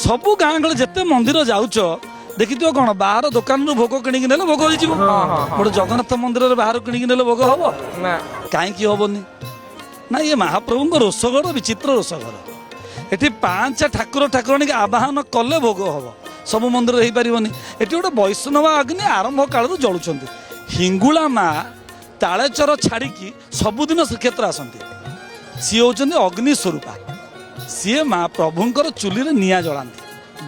ସବୁ ଗାଁ ଗହଳି ଯେତେ ମନ୍ଦିର ଯାଉଛ ଦେଖିଥିବ କଣ ବାହାର ଦୋକାନରୁ ଭୋଗ କିଣିକି ନେଲେ ଭୋଗ ହେଇଯିବ। ଗୋଟେ ଜଗନ୍ନାଥ ମନ୍ଦିରରେ ବାହାରୁ କିଣିକି ନେଲେ ଭୋଗ ହବ ନା କାହିଁକି ହବନି? ନା ଇଏ ମହାପ୍ରଭୁଙ୍କ ରୋଷଘର, ବିଚିତ୍ର ରୋଷଘର। ଏଠି 5 ଠାକୁର ଠାକୁରାଣୀକି ଆବାହନ କଲେ ଭୋଗ ହବ, ସବୁ ମନ୍ଦିରରେ ହେଇପାରିବନି। ଏଠି ଗୋଟେ ବୈଷ୍ଣବ ଅଗ୍ନି ଆରମ୍ଭ କାଳରୁ ଜଳୁଛନ୍ତି। ହିଙ୍ଗୁଳା ମା ତାଳଚର ଛାଡ଼ିକି ସବୁଦିନ ଶ୍ରୀକ୍ଷେତ୍ର ଆସନ୍ତି। ସିଏ ହେଉଛନ୍ତି ଅଗ୍ନି ସ୍ୱରୂପା। ସିଏ ମା ପ୍ରଭୁଙ୍କର ଚୁଲିରେ ନିଆଁ ଜଳାନ୍ତି।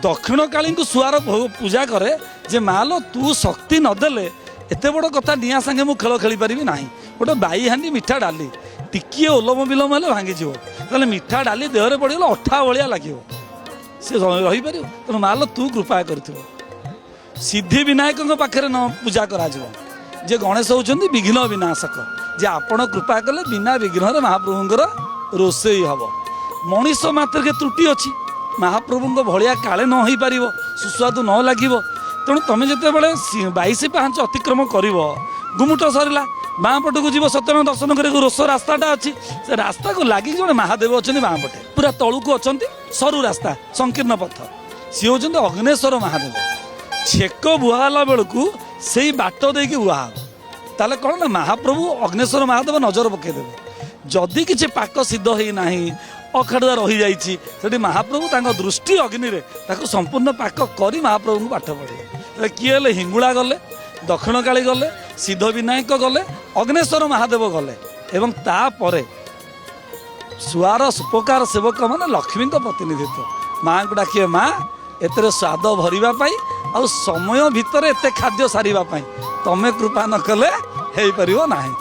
ଦକ୍ଷିଣ କାଳୀଙ୍କୁ ସୁଆର ପୂଜା କରେ ଯେ ମାଲୋ ତୁ ଶକ୍ତି ନଦେଲେ ଏତେ ବଡ଼ କଥା ନିଆଁ ସାଙ୍ଗେ ମୁଁ ଖେଳ ଖେଳିପାରିବି ନାହିଁ। ଗୋଟେ ବାଇ ହାଣ୍ଡି ମିଠା ଡାଲି ଟିକିଏ ଓଲମ ବିଲମ ହେଲେ ଭାଙ୍ଗିଯିବ, ତାହେଲେ ମିଠା ଡାଲି ଦେହରେ ପଡ଼ିଗଲେ ଅଠା ଭଳିଆ ଲାଗିବ, ସେ ରହିପାରିବ। ତେଣୁ ମାଲୋ ତୁ କୃପା କରିଥିବ। ସିଦ୍ଧି ବିନାୟକଙ୍କ ପାଖରେ ପୂଜା କରାଯିବ, ଯେ ଗଣେଶ ହେଉଛନ୍ତି ବିଘ୍ନ ବିନାଶକ, ଯେ ଆପଣ କୃପା କଲେ ବିନା ବିଘ୍ନରେ ମହାପ୍ରଭୁଙ୍କର ରୋଷେଇ ହବ। ମଣିଷ ମାତ୍ରକେ ତ୍ରୁଟି ଅଛି, ମହାପ୍ରଭୁଙ୍କ ଭଳିଆ କାଳେ ନ ହେଇପାରିବ, ସୁସ୍ୱାଦୁ ନ ଲାଗିବ। ତେଣୁ ତମେ ଯେତେବେଳେ 22 ପାହାଚ ଅତିକ୍ରମ କରିବ, ଗୁମୁଟ ସରିଲା, ବାଁ ପଟକୁ ଯିବ ସତ୍ୟନାରାୟଣ ଦର୍ଶନ କରିବାକୁ ରୋଷ ରାସ୍ତାଟା ଅଛି। ସେ ରାସ୍ତାକୁ ଲାଗିକି ଜଣେ ମହାଦେବ ଅଛନ୍ତି ବାଁ ପଟେ, ପୁରା ତଳକୁ ଅଛନ୍ତି ସରୁ ରାସ୍ତା ସଂକୀର୍ଣ୍ଣ ପଥ। ସିଏ ହେଉଛନ୍ତି ଅଗ୍ନେଶ୍ୱର ମହାଦେବ। ଛେକ ବୁହା ହେଲା ବେଳକୁ ସେଇ ବାଟ ଦେଇକି ବୁହା ହବ। ତାହେଲେ କ'ଣ ନା ମହାପ୍ରଭୁ ଅଗ୍ନେଶ୍ୱର ମହାଦେବ ନଜର ପକାଇଦେବେ। ଯଦି କିଛି ପାକ ସିଦ୍ଧ ହେଇନାହିଁ, ଅଖାଡ଼ୁଆ ରହିଯାଇଛି, ସେଠି ମହାପ୍ରଭୁ ତାଙ୍କ ଦୃଷ୍ଟି ଅଗ୍ନିରେ ତାକୁ ସମ୍ପୂର୍ଣ୍ଣ ପାକ କରି ମହାପ୍ରଭୁଙ୍କୁ ପାଠ ପଢ଼ିବେ। ତାହେଲେ କିଏ ହେଲେ ହିଙ୍ଗୁଳା ଗଲେ, ଦକ୍ଷିଣ କାଳୀ ଗଲେ, ସିଦ୍ଧ ବିନାୟକ ଗଲେ, ଅଗ୍ନେଶ୍ୱର ମହାଦେବ ଗଲେ, ଏବଂ ତାପରେ ସୁଆର ସୁପକାର ସେବକ ମାନେ ଲକ୍ଷ୍ମୀଙ୍କ ପ୍ରତିନିଧିତ୍ୱ। ମାଆଙ୍କୁ ଡାକିବେ ମା ଏଥିରେ ସ୍ୱାଦ ଭରିବା ପାଇଁ ଆଉ ସମୟ ଭିତରେ ଏତେ ଖାଦ୍ୟ ସାରିବା ପାଇଁ, ତମେ କୃପା ନ କଲେ ହେଇପାରିବ ନାହିଁ।